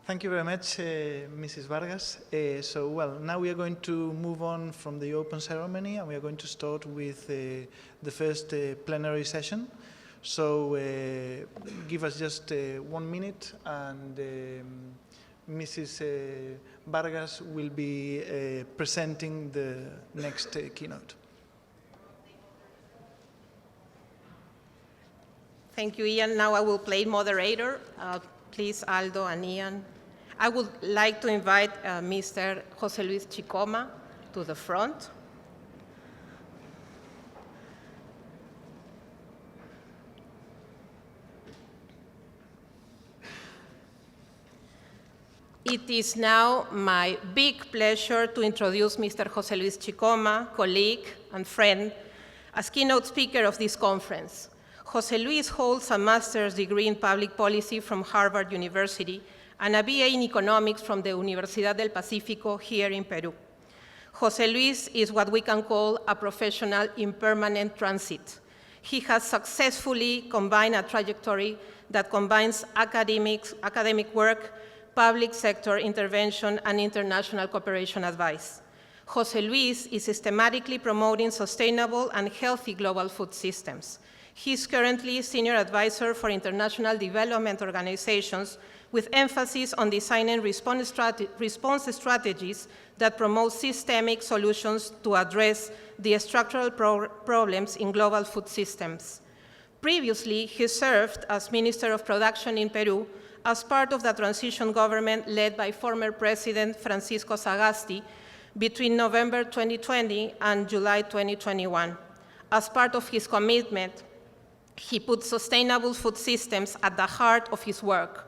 Thank you very much, Mrs. Vargas. Now we are going to move on from the open ceremony, and we are going to start with the first plenary session. So give us just 1 minute, and Mrs. Vargas will be presenting the next keynote. Thank you, Ian. Now I will play moderator. Please, Aldo and Ian. I would like to invite Mr. Jose Luis Chicoma to the front. It is now my big pleasure to introduce Mr. Jose Luis Chicoma, colleague and friend, as keynote speaker of this conference. Jose Luis holds a master's degree in public policy from Harvard University and a BA in economics from the Universidad del Pacífico here in Peru. Jose Luis is what we can call a professional in permanent transit. He has successfully combined a trajectory that combines academic work, public sector intervention, and international cooperation advice. Jose Luis is systematically promoting sustainable and healthy global food systems. He is currently Senior Advisor for International Development Organizations with emphasis on designing response strategies that promote systemic solutions to address the structural problems in global food systems. Previously, he served as Minister of Production in Peru as part of the transition government led by former President Francisco Sagasti between November 2020 and July 2021. As part of his commitment, he put sustainable food systems at the heart of his work.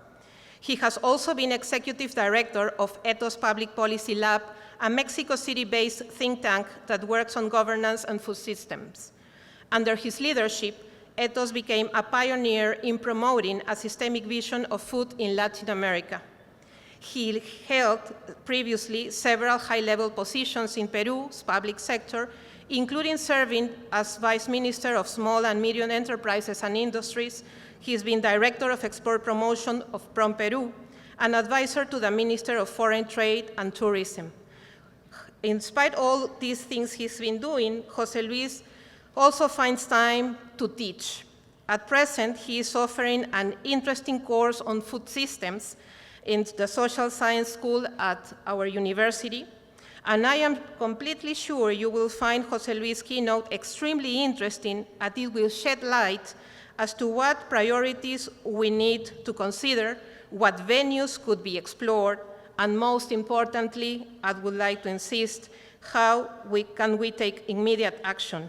He has also been Executive Director of Ethos Public Policy Lab, a Mexico City-based think tank that works on governance and food systems. Under his leadership, Ethos became a pioneer in promoting a systemic vision of food in Latin America. He held previously several high-level positions in Peru's public sector, including serving as Vice Minister of Small and Medium Enterprises and Industries. He's been Director of Export Promotion of PROM Peru and advisor to the Minister of Foreign Trade and Tourism. In spite of all these things he's been doing, Jose Luis also finds time to teach. At present, he is offering an interesting course on food systems in the Social Science School at our university, and I am completely sure you will find Jose Luis' keynote extremely interesting, as it will shed light as to what priorities we need to consider, what venues could be explored, and most importantly, I would like to insist, how can we take immediate action.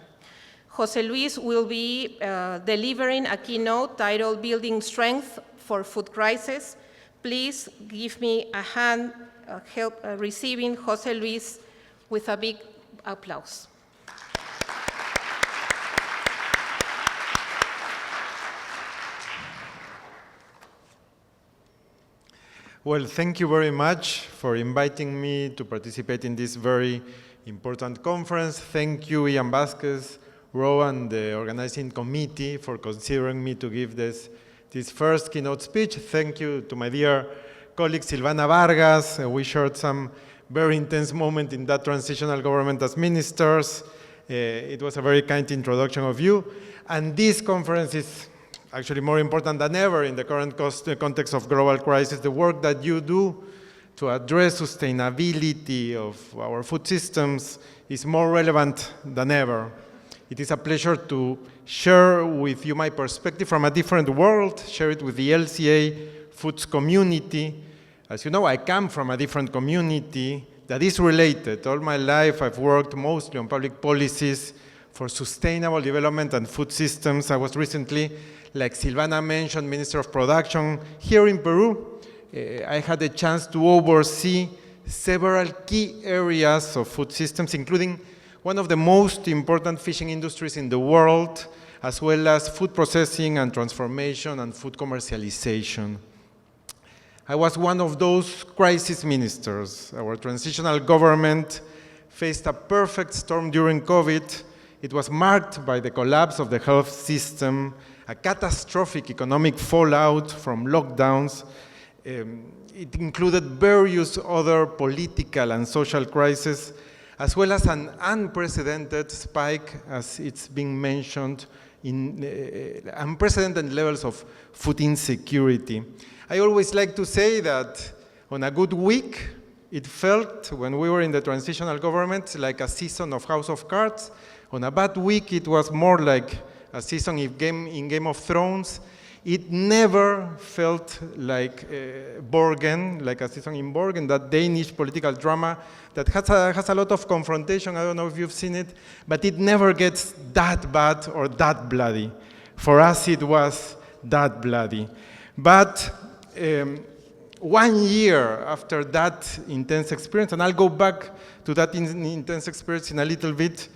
Jose Luis will be delivering a keynote titled Building Strength for Food Crisis. Please give me a hand receiving Jose Luis with a big applause. Well, thank you very much for inviting me to participate in this very important conference. Thank you, Ian Vasquez, Ro, and the organizing committee for considering me to give this first keynote speech. Thank you to my dear colleague Silvana Vargas. We shared some very intense moment in that transitional government as ministers. It was a very kind introduction of you. And this conference is actually more important than ever in the current context of global crisis. The work that you do to address sustainability of our food systems is more relevant than ever. It is a pleasure to share with you my perspective from a different world, share it with the LCA Foods community. As you know, I come from a different community that is related. All my life, I've worked mostly on public policies for sustainable development and food systems. I was recently, like Silvana mentioned, Minister of Production here in Peru. I had a chance to oversee several key areas of food systems, including one of the most important fishing industries in the world, as well as food processing and transformation and food commercialization. I was one of those crisis ministers. Our transitional government faced a perfect storm during COVID. It was marked by the collapse of the health system, a catastrophic economic fallout from lockdowns, It included various other political and social crises, as well as an unprecedented spike, as it's being mentioned, in unprecedented levels of food insecurity. I always like to say that on a good week, it felt, when we were in the transitional government, like a season of House of Cards. On a bad week, it was more like a season in Game of Thrones. It never felt like Borgen, like a season in Borgen, that Danish political drama that has a lot of confrontation. I don't know if you've seen it, but it never gets that bad or that bloody. For us, it was that bloody. But 1 year after that intense experience, and I'll go back to that intense experience in a little bit,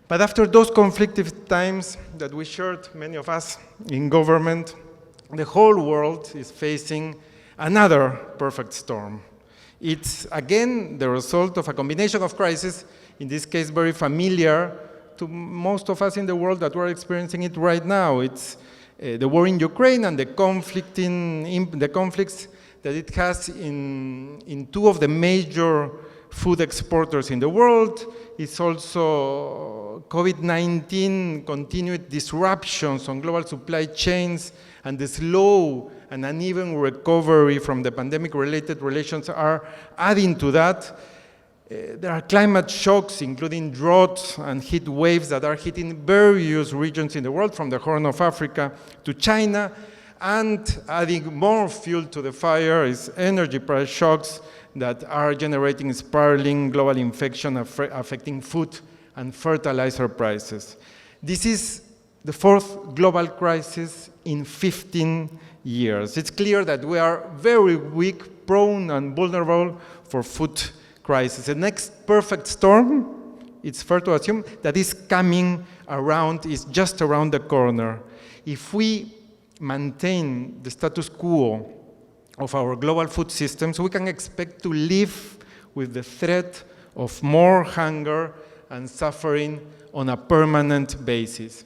but after those conflictive times that we shared, many of us in government, the whole world is facing another perfect storm. It's, again, the result of a combination of crises, in this case very familiar to most of us in the world that we're experiencing it right now. It's the war in Ukraine and the conflicts that it has in two of the major food exporters in the world. It's also COVID-19 continued disruptions on global supply chains, and the slow and uneven recovery from the pandemic-related relations are adding to that. There are climate shocks, including droughts and heat waves that are hitting various regions in the world, from the Horn of Africa to China. And adding more fuel to the fire is energy price shocks that are generating spiraling global infection affecting food and fertilizer prices. This is the fourth global crisis in 15 years. It's clear that we are very weak, prone, and vulnerable for food crisis. The next perfect storm, it's fair to assume, that is coming around, is just around the corner. If we maintain the status quo of our global food systems, we can expect to live with the threat of more hunger and suffering on a permanent basis.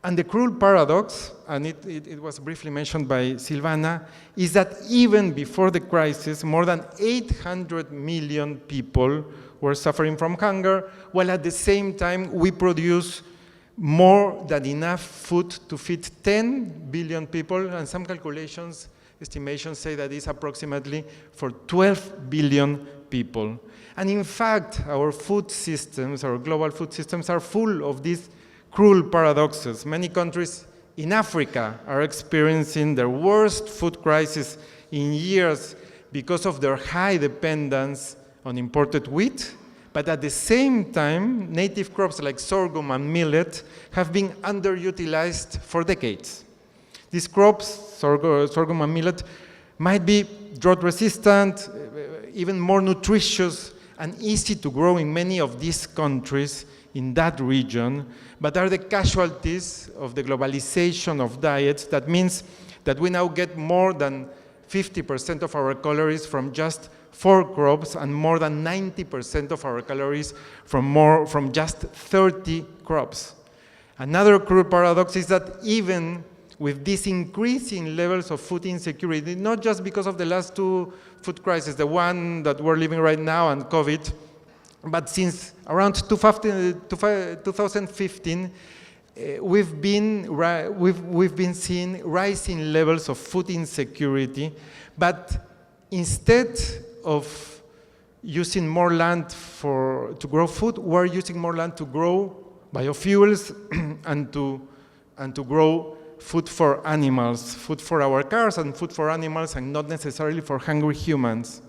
And the cruel paradox, and it was briefly mentioned by Silvana, is that even before the crisis, more than 800 million people were suffering from hunger, while at the same time we produce more than enough food to feed 10 billion people, and some estimations say that it's approximately for 12 billion people. And in fact, our food systems, our global food systems, are full of these cruel paradoxes. Many countries in Africa are experiencing their worst food crisis in years because of their high dependence on imported wheat, but at the same time, native crops like sorghum and millet have been underutilized for decades. These crops, sorghum and millet, might be drought resistant, even more nutritious and easy to grow in many of these countries in that region, but are the casualties of the globalization of diets. That means that we now get more than 50% of our calories from just 4 crops and more than 90% of our calories from just 30 crops. Another cruel paradox is that even with these increasing levels of food insecurity, not just because of the last two food crises, the one that we're living right now and COVID, but since around 2015, we've been seeing rising levels of food insecurity, but instead of using more land to grow food, we're using more land to grow biofuels and to grow food for animals, food for our cars and food for animals, and not necessarily for hungry humans.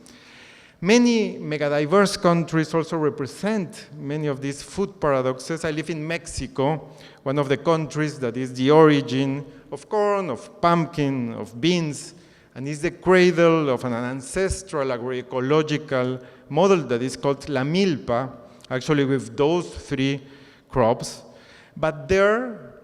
Many megadiverse countries also represent many of these food paradoxes. I live in Mexico, one of the countries that is the origin of corn, of pumpkin, of beans, and is the cradle of an ancestral agroecological model that is called La Milpa, actually with those 3 crops. But there,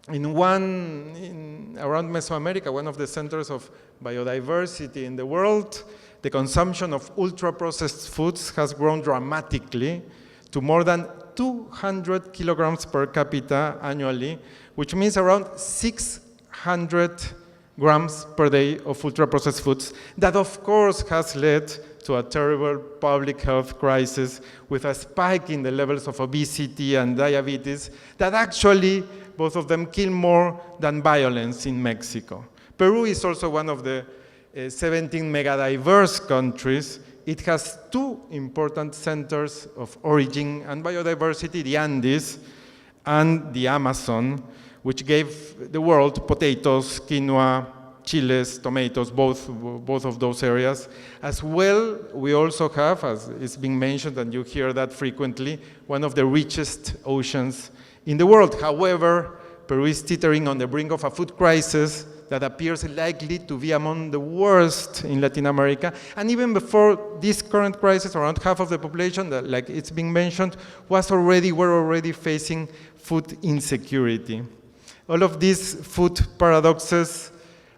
around Mesoamerica, one of the centers of biodiversity in the world, the consumption of ultra-processed foods has grown dramatically to more than 200 kilograms per capita annually, which means around 600 grams per day of ultra-processed foods. That, of course, has led to a terrible public health crisis with a spike in the levels of obesity and diabetes that actually, both of them, kill more than violence in Mexico. Peru is also one of the 17 megadiverse countries. It has two important centers of origin and biodiversity, the Andes and the Amazon, which gave the world potatoes, quinoa, chiles, tomatoes, both of those areas. As well, we also have, as it's been mentioned, and you hear that frequently, one of the richest oceans in the world. However, Peru is teetering on the brink of a food crisis that appears likely to be among the worst in Latin America. And even before this current crisis, around half of the population, that, like it's been mentioned, were already facing food insecurity. All of these food paradoxes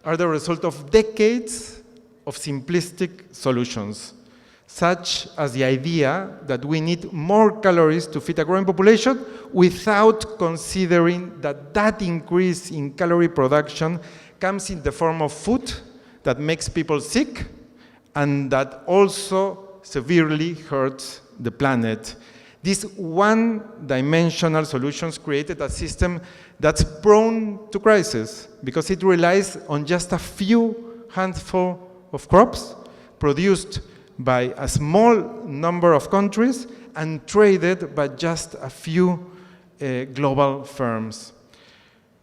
are the result of decades of simplistic solutions, such as the idea that we need more calories to feed a growing population without considering that that increase in calorie production comes in the form of food that makes people sick and that also severely hurts the planet. These one-dimensional solutions created a system that's prone to crisis because it relies on just a few handful of crops produced by a small number of countries and traded by just a few global firms.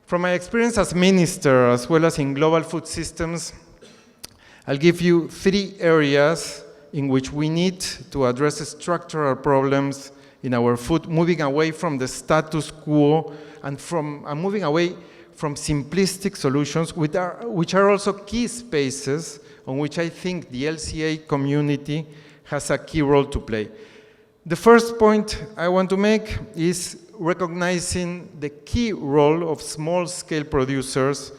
From my experience as minister, as well as in global food systems, I'll give you 3 areas in which we need to address structural problems in our food, moving away from the status quo and moving away from simplistic solutions, which are also key spaces on which I think the LCA community has a key role to play. The first point I want to make is recognizing the key role of small-scale producers,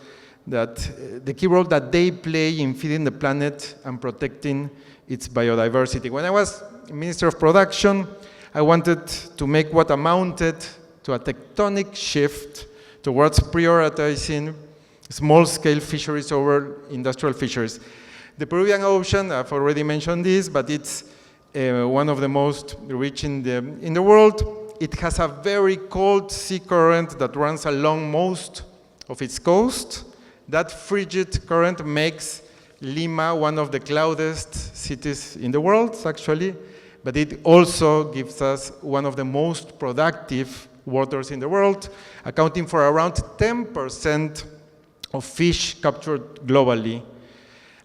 the key role that they play in feeding the planet and protecting its biodiversity. When I was Minister of Production, I wanted to make what amounted to a tectonic shift towards prioritizing small-scale fisheries over industrial fisheries. The Peruvian Ocean, I've already mentioned this, but it's one of the most rich in the world. It has a very cold sea current that runs along most of its coast. That frigid current makes Lima one of the cloudiest cities in the world, actually, but it also gives us one of the most productive waters in the world, accounting for around 10% of fish captured globally.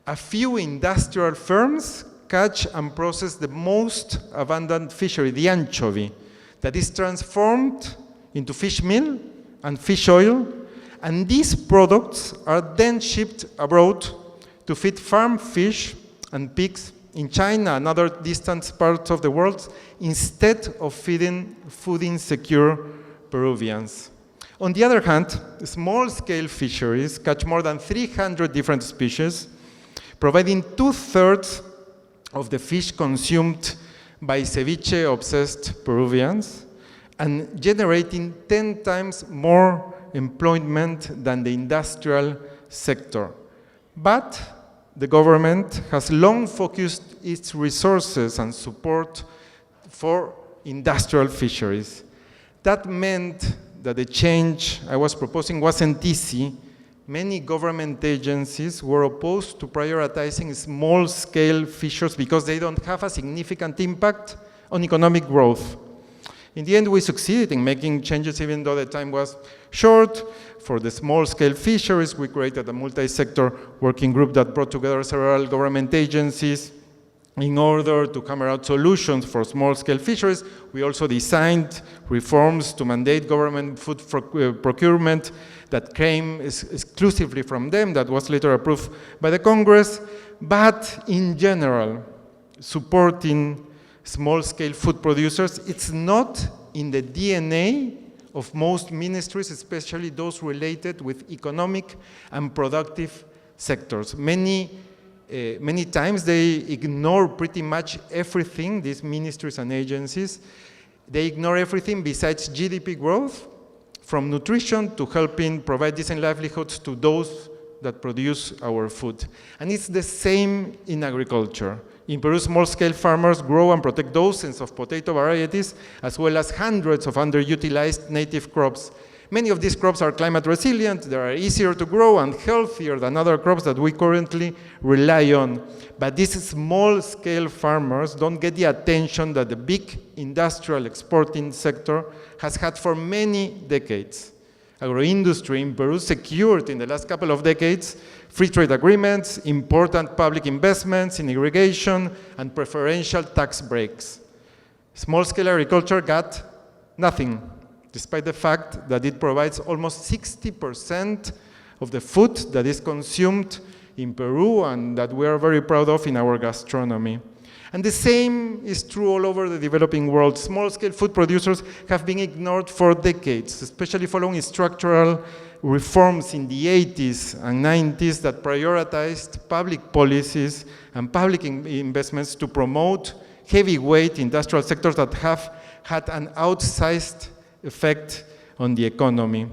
A few industrial firms catch and process the most abundant fishery, the anchovy, that is transformed into fish meal and fish oil, and these products are then shipped abroad to feed farm fish and pigs in China and other distant parts of the world, instead of feeding food insecure Peruvians. On the other hand, small-scale fisheries catch more than 300 different species, providing 2/3 of the fish consumed by ceviche-obsessed Peruvians, and generating 10 times more employment than the industrial sector. But the government has long focused its resources and support for industrial fisheries. That meant that the change I was proposing wasn't easy. Many government agencies were opposed to prioritizing small-scale fisheries because they don't have a significant impact on economic growth. In the end, we succeeded in making changes, even though the time was short. For the small-scale fisheries, we created a multi-sector working group that brought together several government agencies in order to hammer out solutions for small-scale fisheries. We also designed reforms to mandate government food procurement that came exclusively from them, that was later approved by the Congress. But in general, supporting small-scale food producers, it's not in the DNA of most ministries, especially those related with economic and productive sectors. Many times they ignore pretty much everything, these ministries and agencies. They ignore everything besides GDP growth, from nutrition to helping provide decent livelihoods to those that produce our food. And it's the same in agriculture. In Peru, small-scale farmers grow and protect dozens of potato varieties, as well as hundreds of underutilized native crops. Many of these crops are climate resilient, they are easier to grow and healthier than other crops that we currently rely on. But these small-scale farmers don't get the attention that the big industrial exporting sector has had for many decades. Agroindustry in Peru secured in the last couple of decades free trade agreements, important public investments in irrigation, and preferential tax breaks. Small-scale agriculture got nothing, despite the fact that it provides almost 60% of the food that is consumed in Peru and that we are very proud of in our gastronomy. And the same is true all over the developing world. Small-scale food producers have been ignored for decades, especially following structural reforms in the 80s and 90s that prioritized public policies and public investments to promote heavyweight industrial sectors that have had an outsized effect on the economy.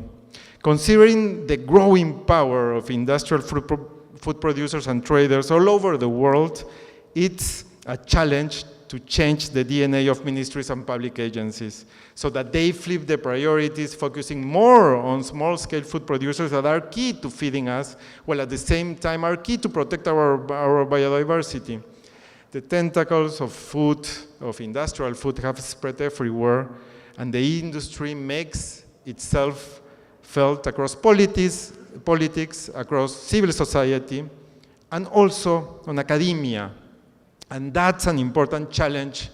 Considering the growing power of industrial food producers and traders all over the world, it's a challenge to change the DNA of ministries and public agencies so that they flip the priorities, focusing more on small-scale food producers that are key to feeding us, while at the same time are key to protect our biodiversity. The tentacles of food, of industrial food, have spread everywhere, and the industry makes itself felt across politics, across civil society, and also on academia. And that's an important challenge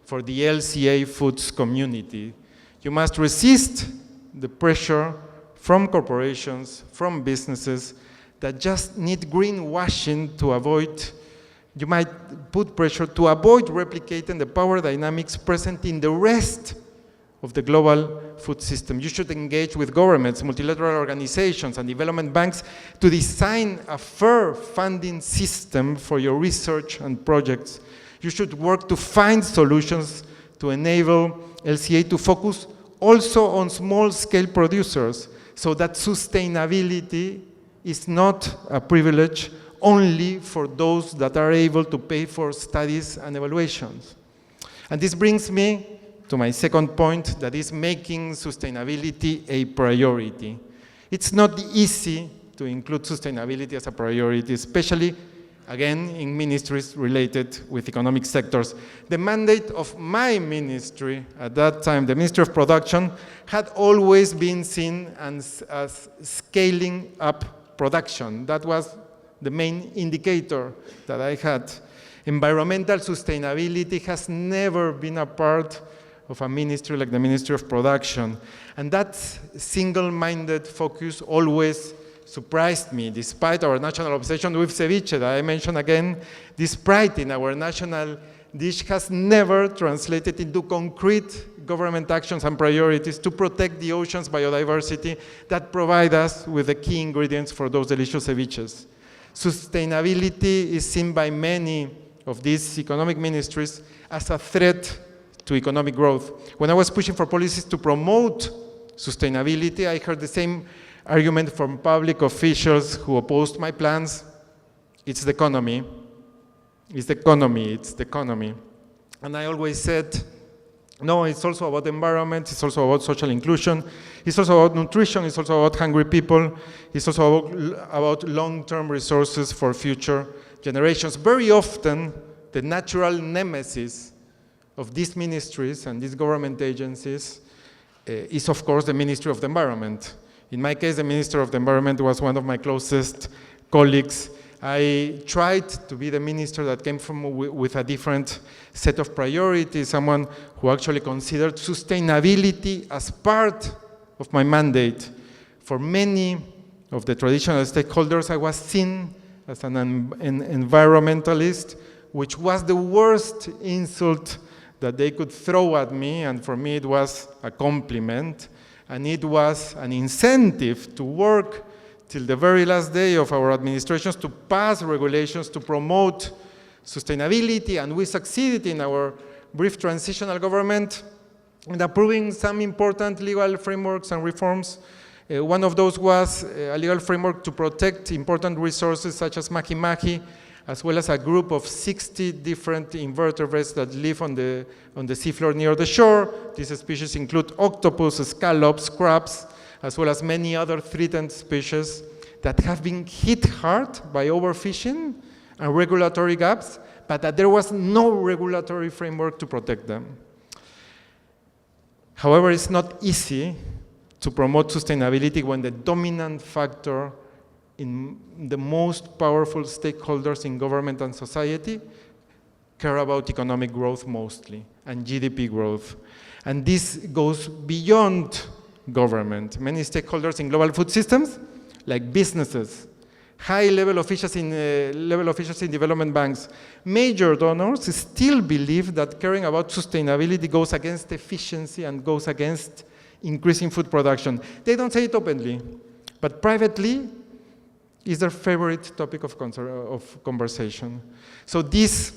for the LCA Foods community. You must resist the pressure from corporations, from businesses that just need greenwashing to avoid, you might put pressure to avoid replicating the power dynamics present in the rest of the global food system. You should engage with governments, multilateral organizations, and development banks to design a fair funding system for your research and projects. You should work to find solutions to enable LCA to focus also on small-scale producers so that sustainability is not a privilege only for those that are able to pay for studies and evaluations. And this brings me to my second point, that is making sustainability a priority. It's not easy to include sustainability as a priority, especially, again, in ministries related with economic sectors. The mandate of my ministry at that time, the Ministry of Production, had always been seen as scaling up production. That was the main indicator that I had. Environmental sustainability has never been a part of a ministry like the Ministry of Production. And that single-minded focus always surprised me, despite our national obsession with ceviche that I mentioned again. This pride in our national dish has never translated into concrete government actions and priorities to protect the ocean's biodiversity that provide us with the key ingredients for those delicious ceviches. Sustainability is seen by many of these economic ministries as a threat to economic growth. When I was pushing for policies to promote sustainability, I heard the same argument from public officials who opposed my plans. It's the economy. It's the economy. It's the economy. And I always said, no, it's also about environment. It's also about social inclusion. It's also about nutrition. It's also about hungry people. It's also about long-term resources for future generations. Very often, the natural nemesis of these ministries and these government agencies is, of course, the Ministry of the Environment. In my case, the Minister of the Environment was one of my closest colleagues. I tried to be the minister that came with a different set of priorities, someone who actually considered sustainability as part of my mandate. For many of the traditional stakeholders, I was seen as an environmentalist, which was the worst insult that they could throw at me, and for me it was a compliment, and it was an incentive to work till the very last day of our administrations to pass regulations to promote sustainability, and we succeeded in our brief transitional government in approving some important legal frameworks and reforms One of those was a legal framework to protect important resources such as mahi-mahi, as well as a group of 60 different invertebrates that live on the seafloor near the shore. These species include octopus, scallops, crabs, as well as many other threatened species that have been hit hard by overfishing and regulatory gaps, but that there was no regulatory framework to protect them. However, it's not easy to promote sustainability when the dominant factor in the most powerful stakeholders in government and society care about economic growth mostly, and GDP growth. And this goes beyond government. Many stakeholders in global food systems, like businesses, high-level officials in development banks, major donors still believe that caring about sustainability goes against efficiency and goes against increasing food production. They don't say it openly, but privately is their favorite topic of conversation. So this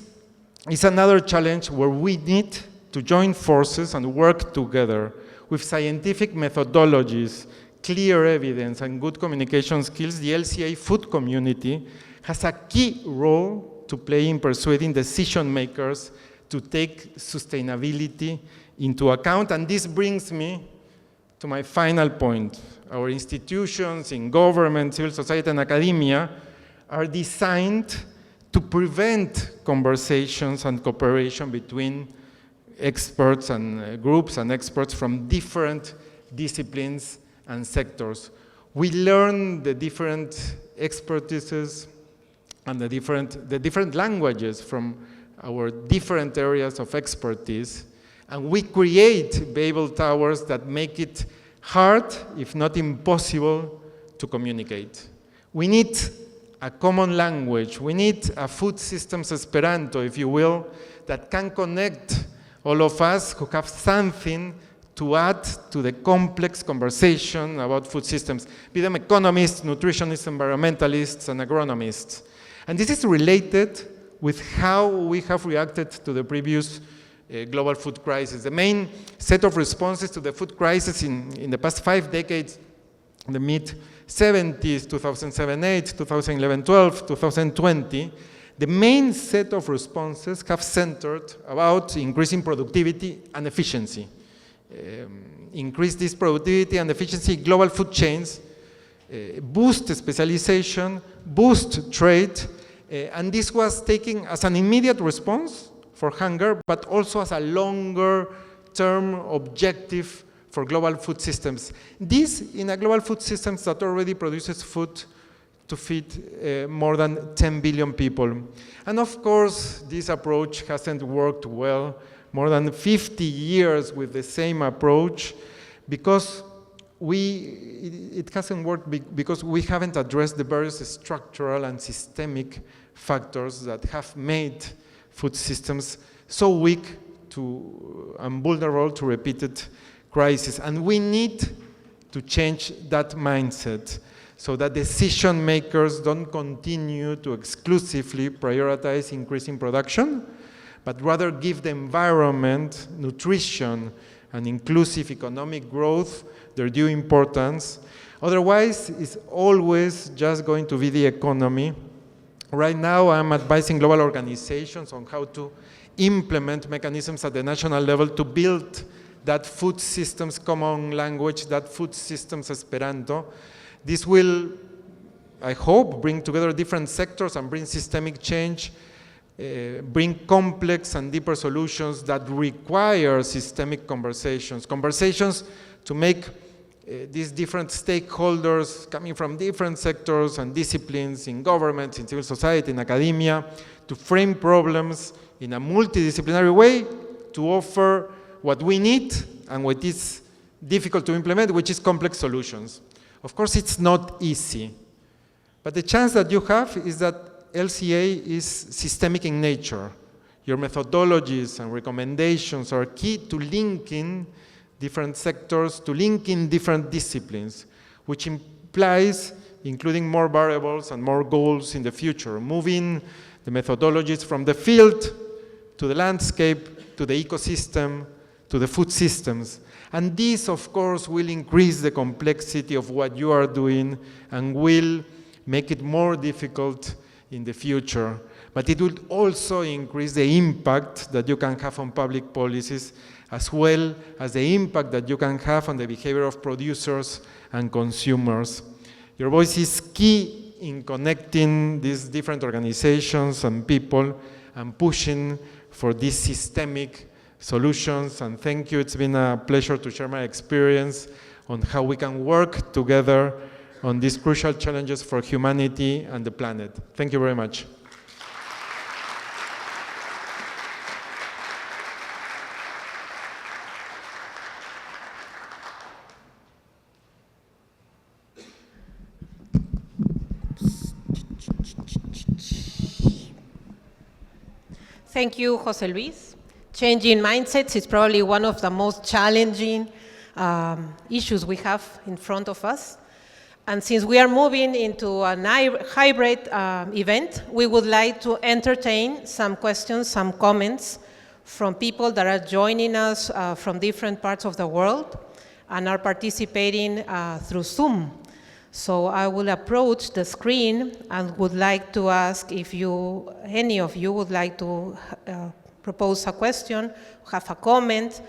is another challenge where we need to join forces and work together with scientific methodologies, clear evidence, and good communication skills. The LCA food community has a key role to play in persuading decision makers to take sustainability into account. And this brings me to my final point. Our institutions in government, civil society, and academia are designed to prevent conversations and cooperation between experts and groups and experts from different disciplines and sectors. We learn the different expertises and the different languages from our different areas of expertise, and we create Babel towers that make it hard, if not impossible, to communicate. We need a common language. We need a food systems Esperanto, if you will, that can connect all of us who have something to add to the complex conversation about food systems, be them economists, nutritionists, environmentalists, and agronomists. And this is related with how we have reacted to the previous global food crisis. The main set of responses to the food crisis in the past 5 decades, in the mid-70s, 2007-8, 2011-12, 2020, the main set of responses have centered about increasing productivity and efficiency. Increase this productivity and efficiency in global food chains, boost specialization, boost trade, and this was taken as an immediate response for hunger, but also as a longer-term objective for global food systems. This in a global food systems that already produces food to feed more than 10 billion people. And of course, this approach hasn't worked well. More than 50 years with the same approach, because it hasn't worked because we haven't addressed the various structural and systemic factors that have made food systems so weak and vulnerable to repeated crises. And we need to change that mindset so that decision makers don't continue to exclusively prioritize increasing production, but rather give the environment, nutrition, and inclusive economic growth their due importance. Otherwise, it's always just going to be the economy. Right now, I'm advising global organizations on how to implement mechanisms at the national level to build that food systems common language, that food systems Esperanto. This will, I hope, bring together different sectors and bring systemic change, bring complex and deeper solutions that require systemic conversations to make these different stakeholders coming from different sectors and disciplines in governments, in civil society, in academia, to frame problems in a multidisciplinary way to offer what we need and what is difficult to implement, which is complex solutions. Of course, it's not easy, but the chance that you have is that LCA is systemic in nature. Your methodologies and recommendations are key to linking different sectors, to linking different disciplines, which implies including more variables and more goals in the future, moving the methodologies from the field to the landscape, to the ecosystem, to the food systems. And this, of course, will increase the complexity of what you are doing and will make it more difficult in the future. But it will also increase the impact that you can have on public policies, as well as the impact that you can have on the behavior of producers and consumers. Your voice is key in connecting these different organizations and people and pushing for these systemic solutions. And thank you. It's been a pleasure to share my experience on how we can work together on these crucial challenges for humanity and the planet. Thank you very much. Thank you, José Luis. Changing mindsets is probably one of the most challenging issues we have in front of us. And since we are moving into a hybrid event, we would like to entertain some questions, some comments from people that are joining us from different parts of the world and are participating through Zoom. So I will approach the screen and would like to ask if any of you would like to propose a question, have a comment,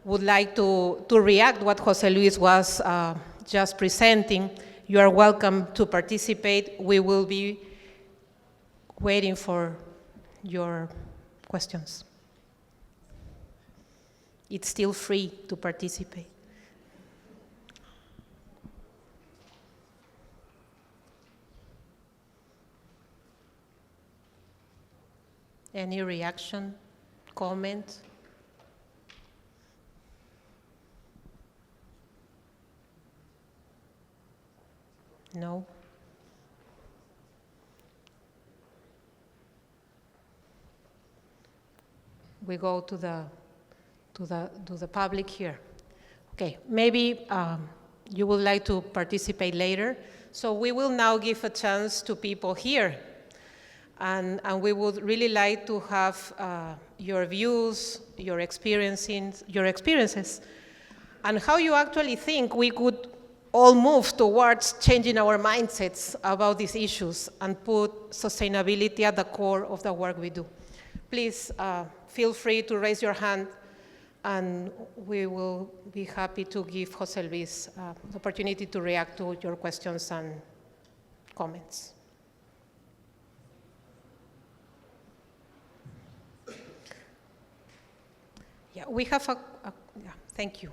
would like to react what José Luis was just presenting. You are welcome to participate. We will be waiting for your questions. It's still free to participate. Any reaction, comment? No? We go to the public here. Okay, maybe you would like to participate later. So we will now give a chance to people here. And we would really like to have your views, your experiences, and how you actually think we could all move towards changing our mindsets about these issues and put sustainability at the core of the work we do. Please feel free to raise your hand, and we will be happy to give José Luis the opportunity to react to your questions and comments. Yeah, we have yeah, thank you.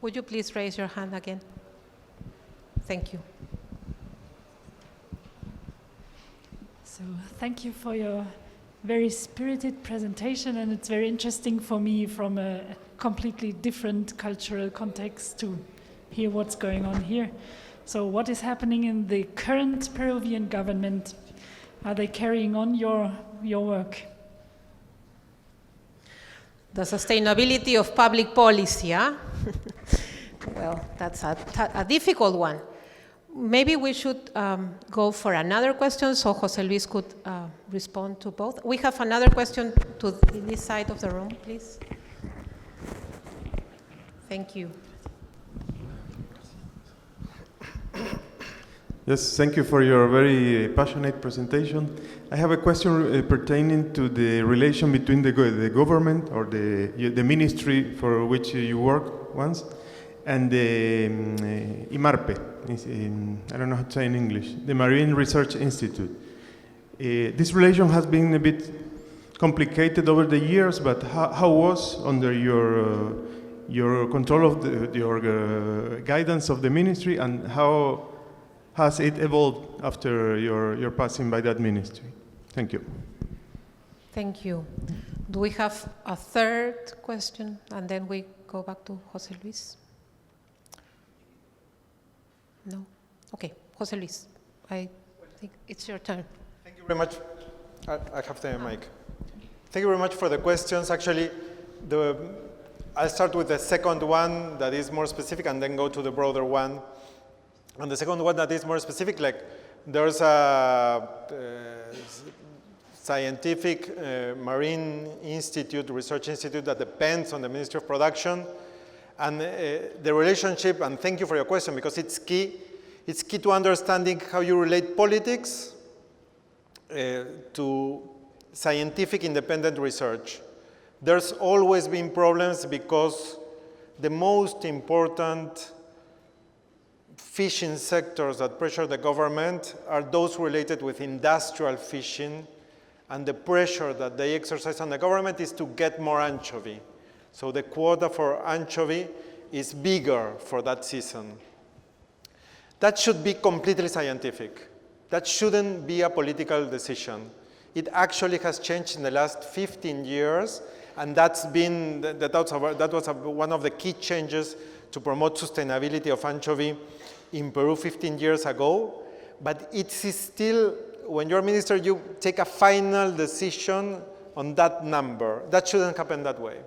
Would you please raise your hand again? Thank you. So thank you for your very spirited presentation, and it's very interesting for me from a completely different cultural context to hear what's going on here. So what is happening in the current Peruvian government? Are they carrying on your work? The sustainability of public policy, huh? Well, that's a difficult one. Maybe we should go for another question so José Luis could respond to both. We have another question to this side of the room, please. Thank you. Yes, thank you for your very passionate presentation. I have a question pertaining to the relation between the government or the ministry for which you work once and the IMARPE, I don't know how to say in English, the Marine Research Institute. This relation has been a bit complicated over the years, but how was under your control of your guidance of the ministry, and how has it evolved after your passing by that ministry? Thank you. Thank you. Do we have a third question, and then we go back to José Luis? No? Okay, José Luis, I think it's your turn. Thank you very much. I have the mic. Thank you very much for the questions. Actually, I'll start with the second one that is more specific and then go to the broader one. And the second one that is more specific, like there's scientific marine institute, research institute that depends on the Ministry of Production. And the relationship, and thank you for your question because it's key to understanding how you relate politics to scientific independent research. There's always been problems because the most important fishing sectors that pressure the government are those related with industrial fishing, and the pressure that they exercise on the government is to get more anchovy. So the quota for anchovy is bigger for that season. That should be completely scientific. That shouldn't be a political decision. It actually has changed in the last 15 years, and that was one of the key changes to promote sustainability of anchovy in Peru 15 years ago. But it is still, when you're minister, you take a final decision on that number. That shouldn't happen that way.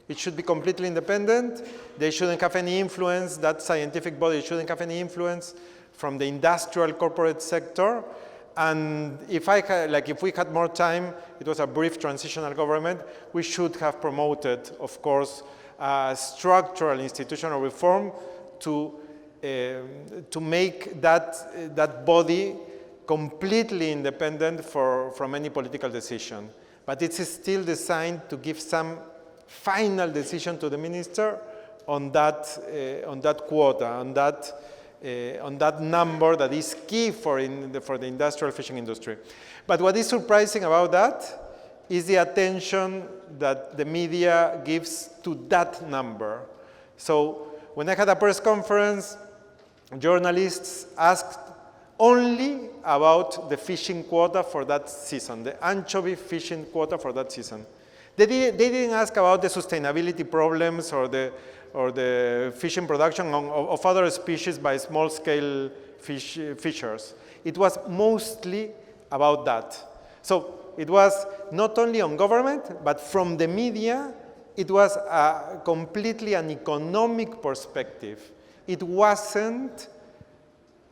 It should be completely independent. They shouldn't have any influence, that scientific body shouldn't have any influence from the industrial corporate sector. And if we had more time, it was a brief transitional government, we should have promoted, of course, structural institutional reform to make that body completely independent from any political decision. But it is still designed to give some final decision to the minister on that quota, on that number that is key for the industrial fishing industry. But what is surprising about that is the attention that the media gives to that number. So when I had a press conference, journalists asked only about the fishing quota for that season, the anchovy fishing quota for that season. They didn't ask about the sustainability problems or the fishing production of other species by small-scale fishers. It was mostly about that. So it was not only on government, but from the media, it was completely an economic perspective. It wasn't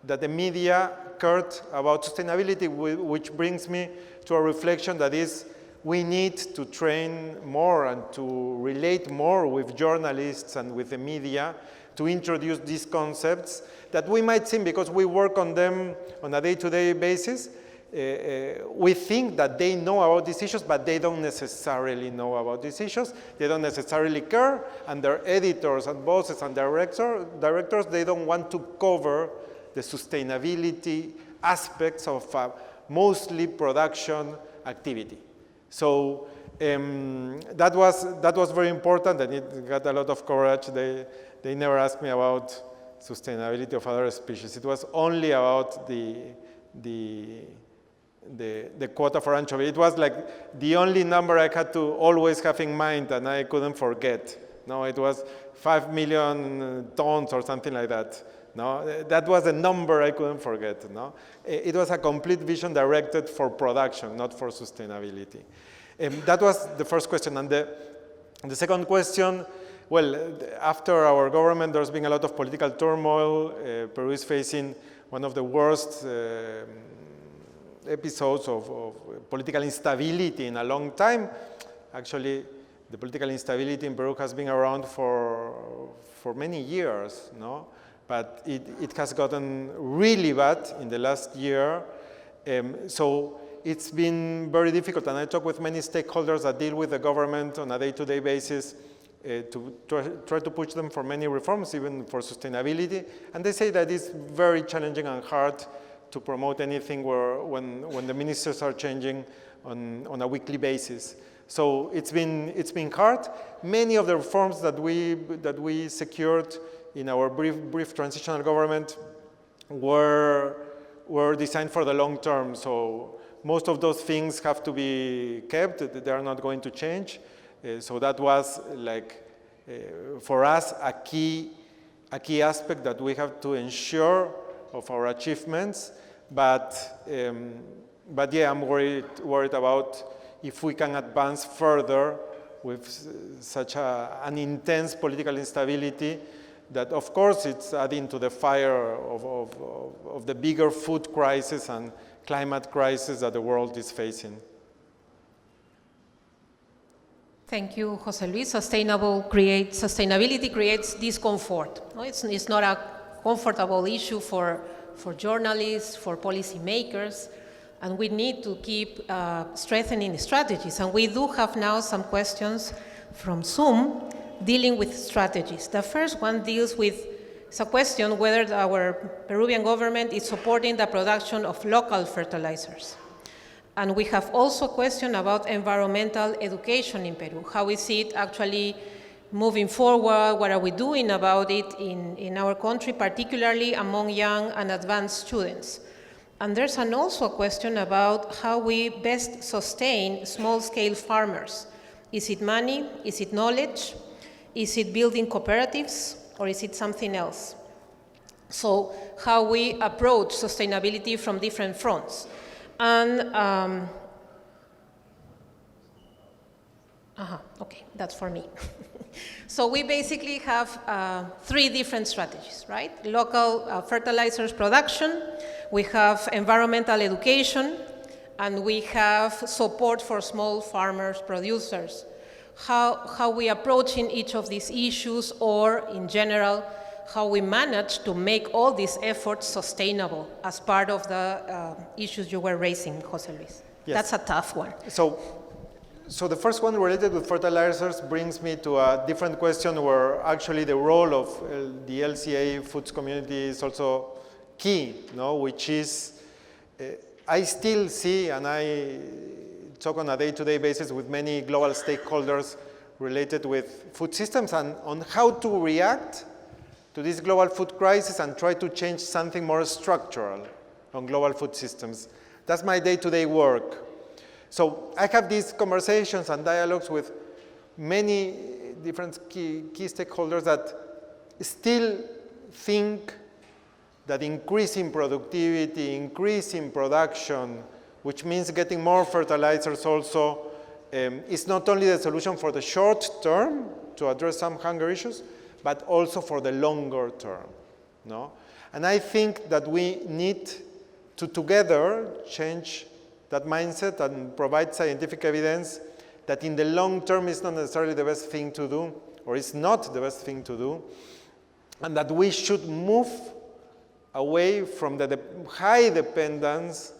that the media cared about sustainability, which brings me to a reflection that is, we need to train more and to relate more with journalists and with the media to introduce these concepts that we might seem, because we work on them on a day-to-day basis, we think that they know about these issues, but they don't necessarily know about these issues. They don't necessarily care, and their editors and bosses and directors, they don't want to cover the sustainability aspects of mostly production activity. So that was very important, and it got a lot of courage. They never asked me about sustainability of other species. It was only about the quota for anchovy. It was like the only number I had to always have in mind, and I couldn't forget. No, it was 5 million tons or something like that. No, that was a number I couldn't forget. No, it was a complete vision directed for production, not for sustainability. That was the first question. And the second question, well, after our government, there's been a lot of political turmoil. Peru is facing one of the worst episodes of political instability in a long time. Actually, the political instability in Peru has been around for many years, no? But it has gotten really bad in the last year. So it's been very difficult, and I talk with many stakeholders that deal with the government on a day-to-day basis to try to push them for many reforms, even for sustainability. And they say that it's very challenging and hard to promote anything when the ministers are changing on a weekly basis. So it's been hard. Many of the reforms that we secured in our brief transitional government were designed for the long term. So most of those things have to be kept. They are not going to change. So that was for us a key aspect that we have to ensure of our achievements. But yeah, I'm worried about if we can advance further with such an intense political instability that, of course, it's adding to the fire of the bigger food crisis and climate crisis that the world is facing. Thank you, Jose Luis. Sustainability creates discomfort. No, it's not a comfortable issue for journalists, for policymakers, and we need to keep strengthening strategies. And we do have now some questions from Zoom dealing with strategies. The first one deals with, it's a question whether our Peruvian government is supporting the production of local fertilizers. And we have also a question about environmental education in Peru. How is it actually moving forward? What are we doing about it in our country, particularly among young and advanced students? And there's also a question about how we best sustain small-scale farmers. Is it money? Is it knowledge? Is it building cooperatives? Or is it something else? So how we approach sustainability from different fronts. And, okay, that's for me. So we basically have 3 different strategies, right? Local fertilizers production, we have environmental education, and we have support for small farmers, producers. How we approach in each of these issues, or in general, how we manage to make all these efforts sustainable as part of the issues you were raising, Jose Luis. Yes. That's a tough one. So the first one related with fertilizers brings me to a different question where actually the role of the LCA foods community is also key, no? Which is, I still see, and I talk on a day-to-day basis with many global stakeholders related with food systems and on how to react to this global food crisis and try to change something more structural on global food systems. That's my day-to-day work. So I have these conversations and dialogues with many different key stakeholders that still think that increasing productivity, increasing production, which means getting more fertilizers also, is not only the solution for the short term to address some hunger issues, but also for the longer term, no? And I think that we need to together change that mindset and provide scientific evidence that in the long term is not necessarily the best thing to do, or is not the best thing to do, and that we should move away from the high dependence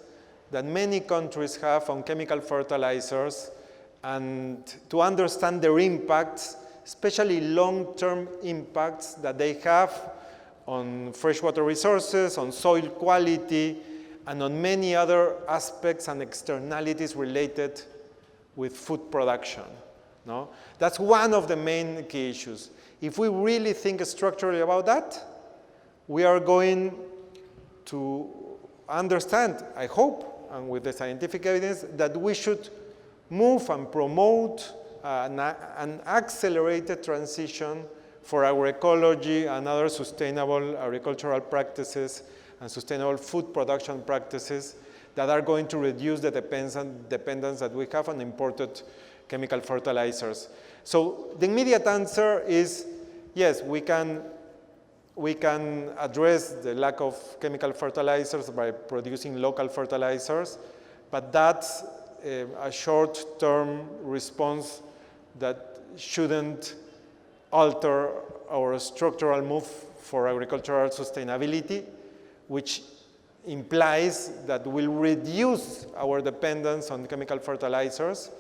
that many countries have on chemical fertilizers, and to understand their impacts, especially long-term impacts that they have on freshwater resources, on soil quality, and on many other aspects and externalities related with food production, no? That's one of the main key issues. If we really think structurally about that, we are going to understand, I hope, and with the scientific evidence, that we should move and promote an accelerated transition for agroecology and other sustainable agricultural practices and sustainable food production practices that are going to reduce the dependence that we have on imported chemical fertilizers. So the immediate answer is, yes, we can address the lack of chemical fertilizers by producing local fertilizers, but that's a short-term response that shouldn't alter our structural move for agricultural sustainability, which implies that we'll reduce our dependence on chemical fertilizers,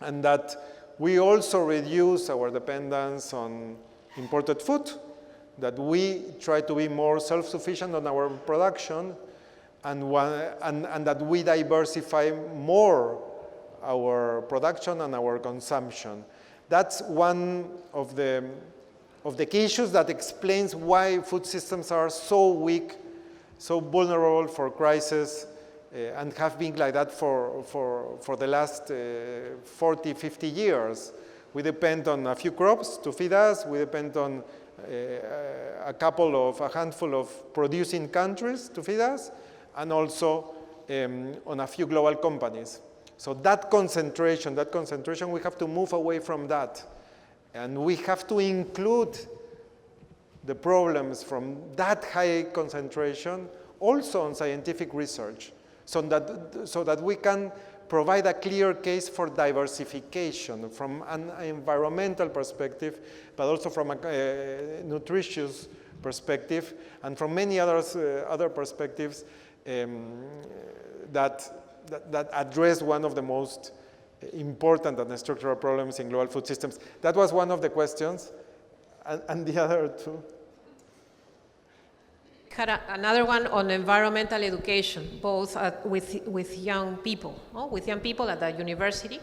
and that we also reduce our dependence on imported food, that we try to be more self-sufficient on our production, and that we diversify more our production and our consumption. That's one of the key issues that explains why food systems are so weak, so vulnerable for crisis, and have been like that for the last 40, 50 years. We depend on a few crops to feed us. We depend on a handful of producing countries to feed us, and also on a few global companies. So that concentration, we have to move away from that. And we have to include the problems from that high concentration also on scientific research, so that we can provide a clear case for diversification from an environmental perspective, but also from a nutritious perspective, and from many other perspectives that address one of the most important and structural problems in global food systems. That was one of the questions, and the other two. Had another one on environmental education, both with young people, with young people at the university.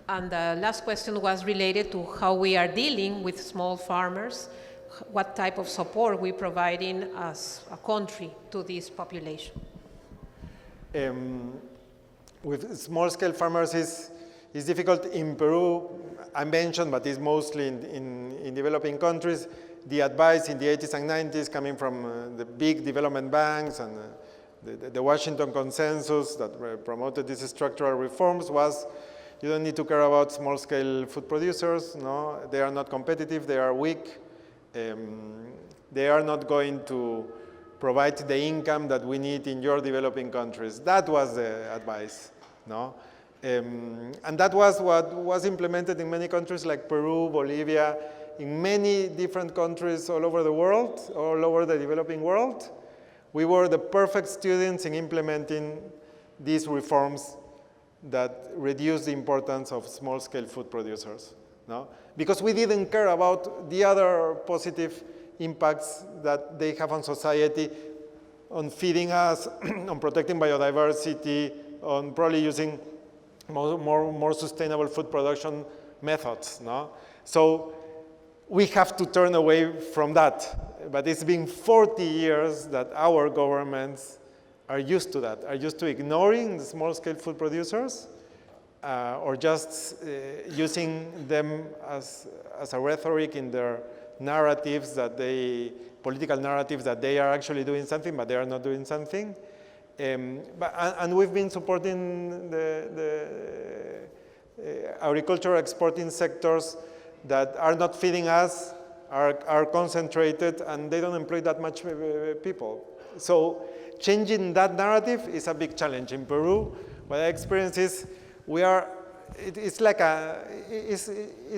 And the last question was related to how we are dealing with small farmers, what type of support we're providing as a country to this population. With small-scale farmers is difficult. In Peru, I mentioned, but it's mostly in developing countries. The advice in the 80s and 90s coming from the big development banks and the Washington Consensus that promoted these structural reforms was, you don't need to care about small-scale food producers. No, they are not competitive, they are weak. They are not going to provide the income that we need in your developing countries. That was the advice. No? And that was what was implemented in many countries like Peru, Bolivia, in many different countries all over the world, all over the developing world. We were the perfect students in implementing these reforms that reduce the importance of small-scale food producers. No? Because we didn't care about the other positive impacts that they have on society, on feeding us, on protecting biodiversity, on probably using more sustainable food production methods. No? So we have to turn away from that. But it's been 40 years that our governments are used to that, are used to ignoring the small-scale food producers, or just using them as a rhetoric in their narratives political narratives that they are actually doing something, but they are not doing something. And we've been supporting the agricultural exporting sectors that are not feeding us, are concentrated, and they don't employ that much people. So changing that narrative is a big challenge. In Peru, what I experience is it's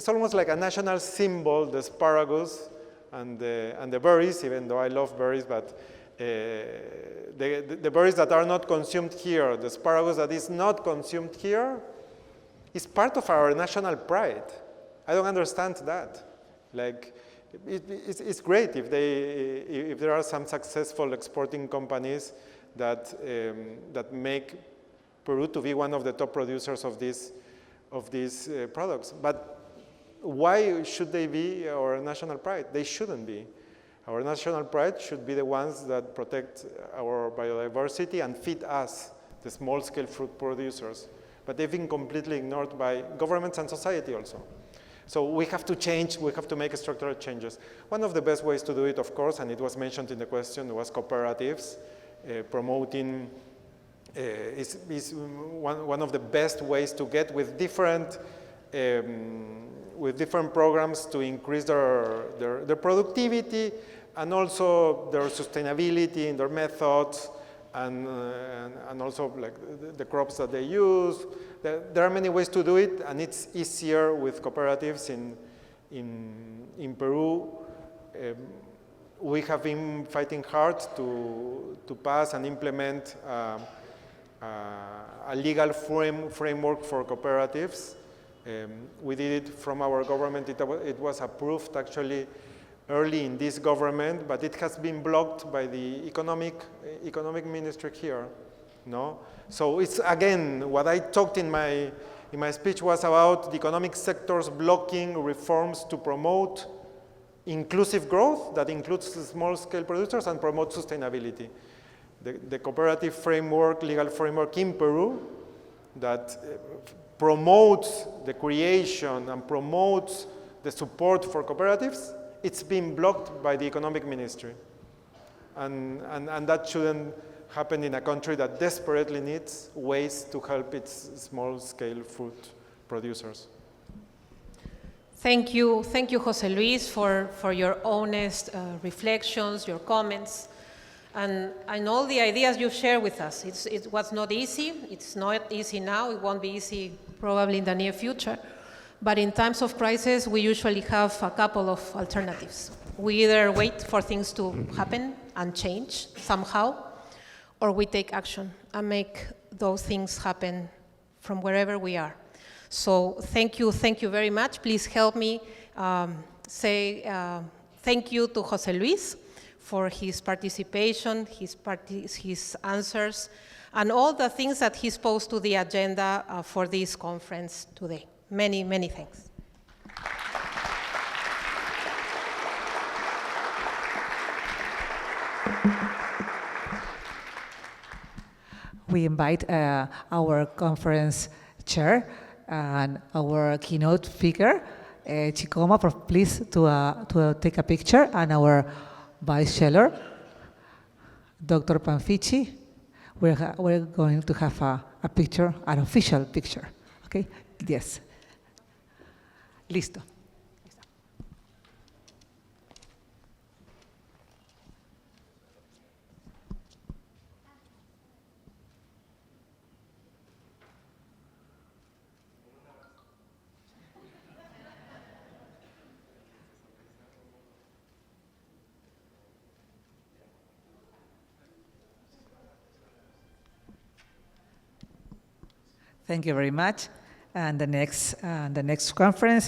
almost like a national symbol, the asparagus and the berries, even though I love berries, but the berries that are not consumed here, the asparagus that is not consumed here, is part of our national pride. I don't understand that. Like, it's great if there are some successful exporting companies that make Peru to be one of the top producers of these products. But why should they be our national pride? They shouldn't be. Our national pride should be the ones that protect our biodiversity and feed us, the small-scale fruit producers. But they've been completely ignored by governments and society also. So we have to change, we have to make structural changes. One of the best ways to do it, of course, and it was mentioned in the question, was cooperatives. Promoting is one of the best ways to get with different programs to increase their productivity and also their sustainability in their methods and also like the crops that they use. There are many ways to do it, and it's easier with cooperatives in Peru. We have been fighting hard to pass and implement a legal framework for cooperatives. We did it from our government. It was approved actually early in this government, but it has been blocked by the economic ministry here. No? So it's, again, what I talked in my speech was about the economic sectors blocking reforms to promote inclusive growth that includes small-scale producers and promote sustainability. The cooperative framework, legal framework in Peru that promotes the creation and promotes the support for cooperatives, it's been blocked by the economic ministry. And that shouldn't happen in a country that desperately needs ways to help its small-scale food producers. Thank you, Jose Luis, for your honest reflections, your comments. and all the ideas you've shared with us. It was not easy. It's not easy now. It won't be easy probably in the near future. But in times of crisis, we usually have a couple of alternatives. We either wait for things to happen and change somehow, or we take action and make those things happen from wherever we are. So thank you very much. Please help me say thank you to José Luis for his participation, his answers, and all the things that he's posed to the agenda for this conference today. Many, many thanks. We invite our conference chair and our keynote speaker, Chicoma, please to take a picture, and our vice chancellor, Dr. Panfici. We're going to have a picture, an official picture. Okay? Yes. Listo. Thank you very much. And the next conference